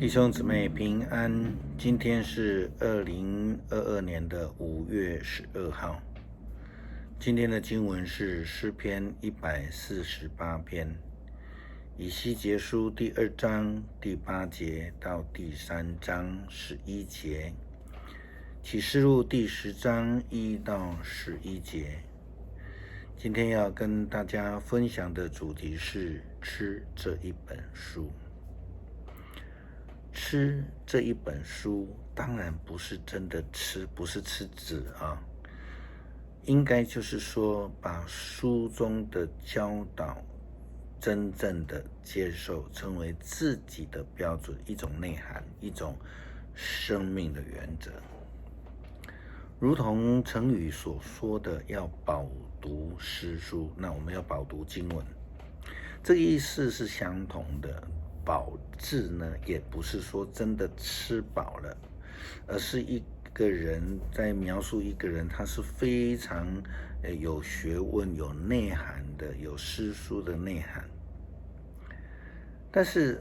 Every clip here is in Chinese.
弟兄姊妹平安，今天是2022年的5月12号。今天的经文是诗篇148篇，以西结书第2章第8节到第3章11节，启示录第10章1到11节。今天要跟大家分享的主题是吃这一本书。吃这一本书当然不是真的吃，不是吃纸啊，应该就是说把书中的教导真正的接受，成为自己的标准，一种内涵，一种生命的原则。如同成语所说的要饱读诗书，那我们要饱读经文，这个意思是相同的。饱字呢，也不是说真的吃饱了，而是一个人在描述一个人，他是非常有学问、有内涵的，有诗书的内涵。但是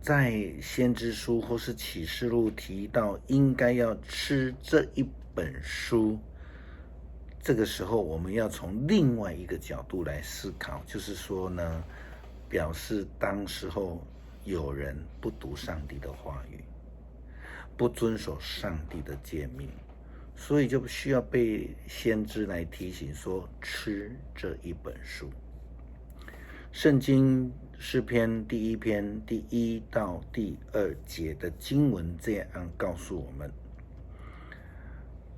在先知书或是启示录提到应该要吃这一本书，这个时候我们要从另外一个角度来思考，就是说呢，表示当时候有人不读上帝的话语，不遵守上帝的诫命，所以就需要被先知来提醒说，吃这一本书。圣经诗篇第1篇第1到第2节的经文这样告诉我们，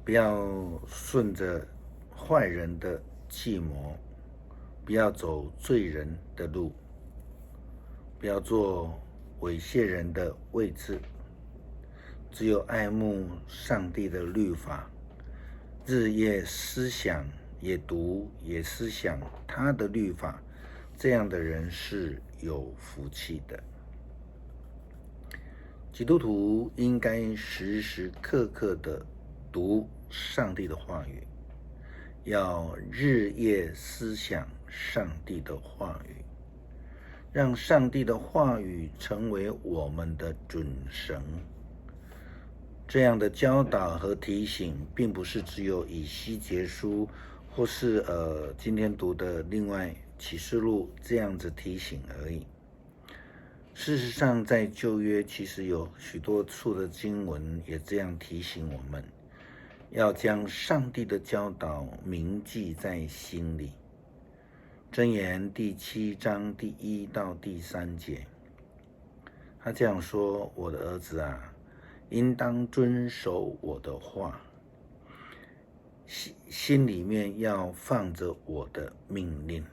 不要顺着坏人的计谋，不要走罪人的路，不要做猥亵人的位置，只有爱慕上帝的律法，日夜思想，也读也思想他的律法，这样的人是有福气的。基督徒应该时时刻刻的读上帝的话语，要日夜思想上帝的话语，让上帝的话语成为我们的准绳。这样的教导和提醒，并不是只有以西结书或是今天读的另外启示录这样子提醒而已。事实上，在旧约其实有许多处的经文也这样提醒我们，要将上帝的教导铭记在心里。箴言第7章第1到第3节，他这样说：我的儿子啊，应当遵守我的话，心里面要放着我的命令，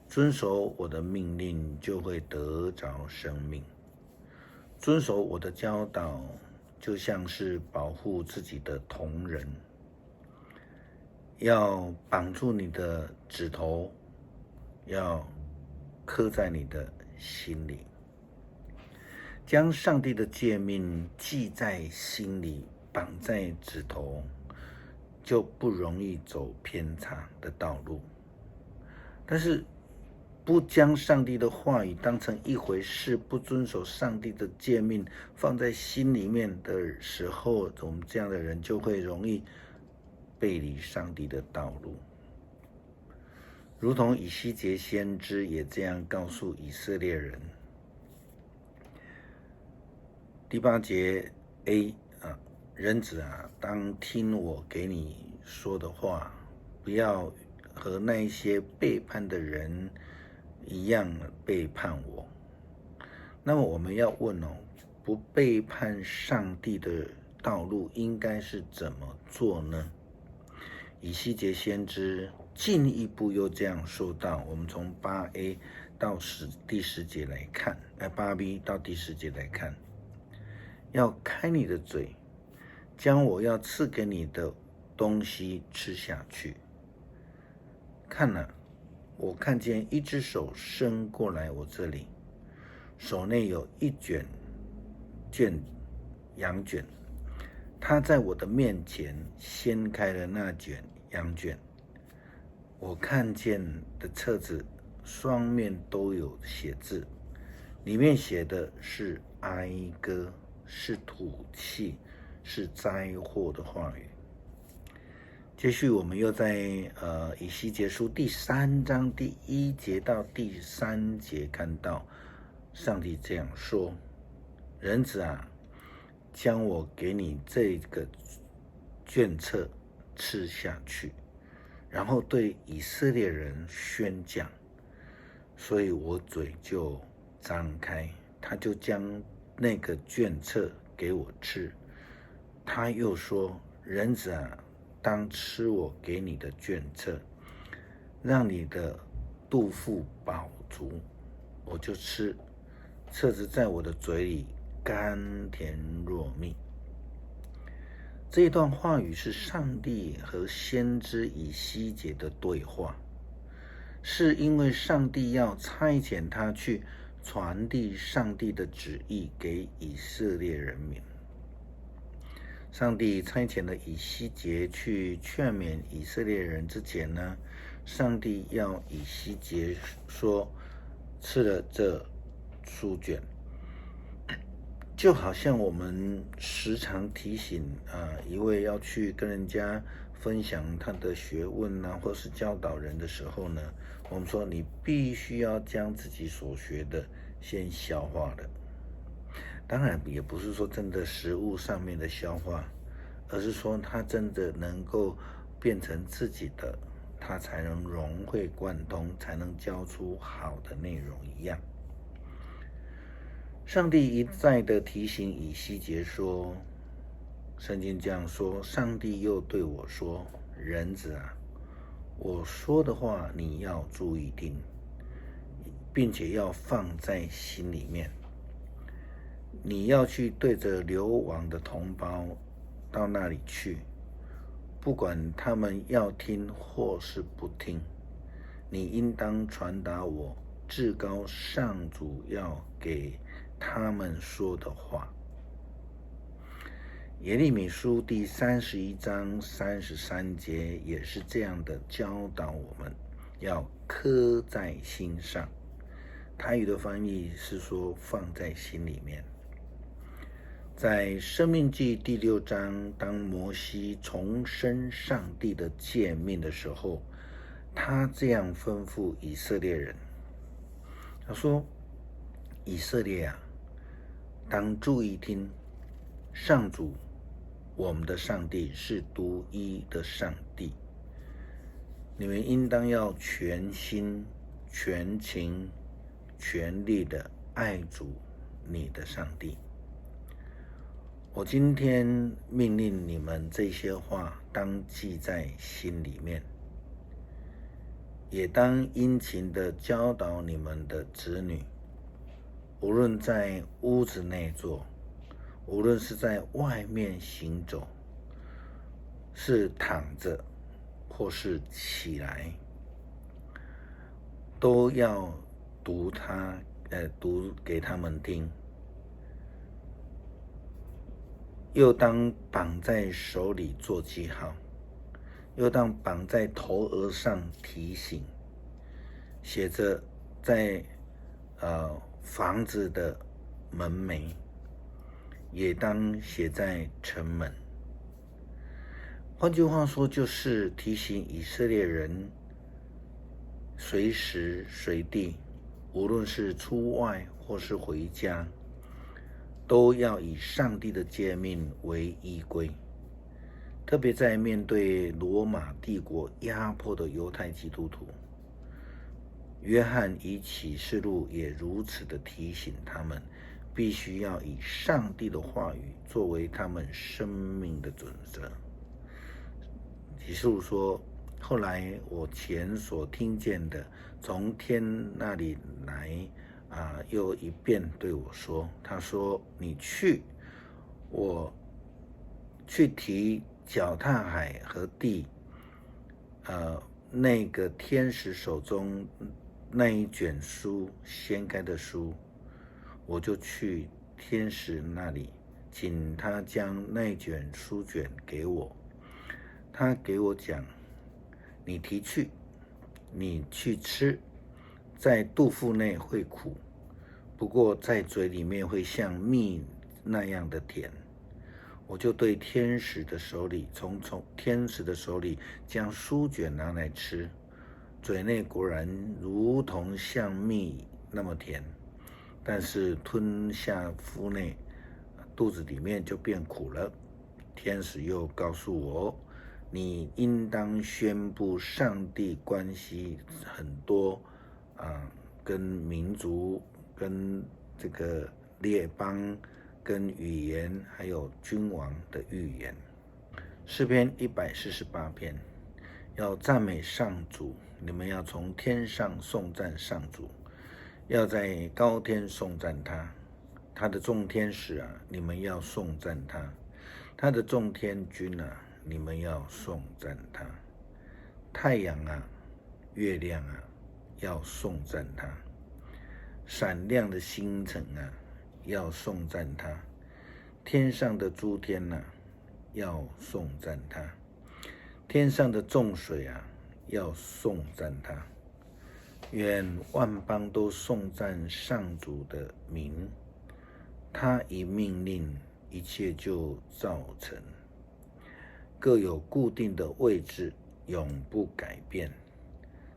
遵守我的命令就会得着生命。遵守我的教导就像是保护自己的瞳人，要绑住你的指头，要刻在你的心里，将上帝的诫命记在心里，绑在指头，就不容易走偏差的道路。但是不将上帝的话语当成一回事，不遵守上帝的诫命放在心里面的时候，我们这样的人就会容易背离上帝的道路。如同以西结先知也这样告诉以色列人。第8节 A 人子啊，当听我给你说的话，不要和那一些背叛的人一样背叛我。那么我们要问不背叛上帝的道路应该是怎么做呢？以西结先知进一步又这样说到，我们从8A 到第10节来看，8B 到第10节来看，要开你的嘴，将我要赐给你的东西吃下去。看了，我看见一只手伸过来我这里，手内有一卷羊卷，他在我的面前掀开了那卷羊卷。我看见的册子双面都有写字，里面写的是哀歌，是吐气，是灾祸的话语。接续我们又在以西结书第3章第1节到第3节看到上帝这样说：人子啊，将我给你这个卷册吃下去，然后对以色列人宣讲，所以我嘴就张开，他就将那个卷册给我吃。他又说：人子啊，当吃我给你的卷册，让你的肚腹饱足。我就吃，册子在我的嘴里甘甜若蜜。这一段话语是上帝和先知以西结的对话，是因为上帝要差遣他去传递上帝的旨意给以色列人民。上帝差遣了以西结去劝勉以色列人之前呢，上帝要以西结说，吃了这书卷，就好像我们时常提醒一位要去跟人家分享他的学问或是教导人的时候呢，我们说你必须要将自己所学的先消化了。当然也不是说真的食物上面的消化，而是说它真的能够变成自己的，它才能融会贯通，才能教出好的内容一样。上帝一再的提醒以西结说，圣经这样说，上帝又对我说，人子啊，我说的话你要注意听，并且要放在心里面。你要去对着流亡的同胞到那里去，不管他们要听或是不听，你应当传达我至高上主要给他们说的话。耶利米书第31章33节也是这样的教导我们，要刻在心上。台语的翻译是说放在心里面。在申命记第6章，当摩西重申上帝的诫命的时候，他这样吩咐以色列人，他说，以色列啊，当注意听，上主我们的上帝是独一的上帝，你们应当要全心全情全力的爱主你的上帝。我今天命令你们这些话当记在心里面，也当殷勤的教导你们的子女，无论在屋子内坐，无论是在外面行走，是躺着或是起来，都要读给他们听。又当绑在手里做记号，又当绑在头额上提醒，写着在房子的门楣，也当写在城门。换句话说，就是提醒以色列人随时随地，无论是出外或是回家，都要以上帝的诫命为依归。特别在面对罗马帝国压迫的犹太基督徒，约翰以启示录也如此的提醒他们，必须要以上帝的话语作为他们生命的准则。启示录说，后来我前所听见的，从天那里来又一遍对我说，他说，你去，我去提脚踏海和地那个天使手中那一卷书掀开的书，我就去天使那里，请他将那卷书卷给我。他给我讲，你提去，你去吃，在肚腹内会苦，不过在嘴里面会像蜜那样的甜。我就对天使的手里，从天使的手里将书卷拿来吃，嘴内果然如同像蜜那么甜，但是吞下腹内，肚子里面就变苦了。天使又告诉我，你应当宣布上帝关系很多跟民族、跟这个列邦、跟语言还有君王的预言。诗篇148篇，要赞美上主，你们要从天上颂赞上主，要在高天颂赞他，他的众天使啊，你们要颂赞他，他的众天军啊，你们要颂赞他，太阳啊，月亮啊，要颂赞他，闪亮的星辰啊，要颂赞他，天上的诸天啊，要颂赞他，天上的众水啊，要颂赞他。愿万邦都颂赞上主的名，他一命令，一切就造成，各有固定的位置，永不改变。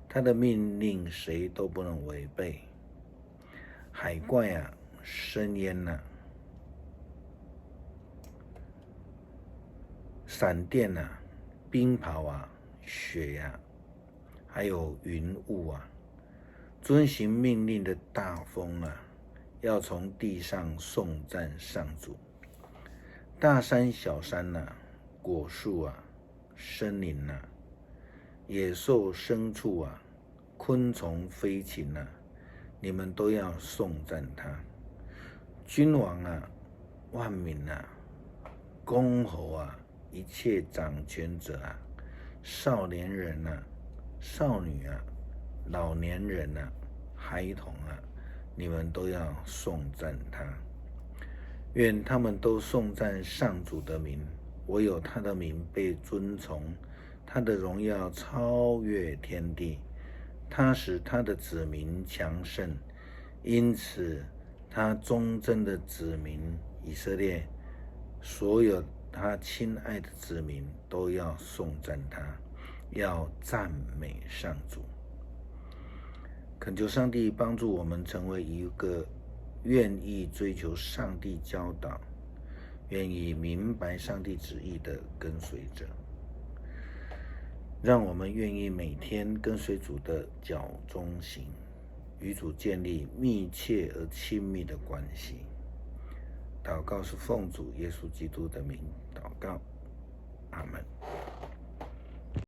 他的命令谁都不能违背。海怪啊，深渊啊，闪电啊，冰雹啊，雪啊，还有云雾啊，遵行命令的大风啊，要从地上颂赞上主。大山小山啊，果树啊，森林啊，野兽牲畜啊，昆虫飞禽啊，你们都要颂赞他。君王啊，万民啊，公侯啊，一切掌权者啊，少年人啊，少女啊，老年人啊，孩童啊，你们都要颂赞他。愿他们都颂赞上主的名，唯有他的名被尊崇，他的荣耀超越天地，他使他的子民强盛，因此他忠贞的子民以色列，所有他亲爱的子民都要颂赞他，要赞美上主。恳求上帝帮助我们成为一个愿意追求上帝教导、愿意明白上帝旨意的跟随者，让我们愿意每天跟随主的脚中行，与主建立密切而亲密的关系。祷告是奉主耶稣基督的名祷告，阿们。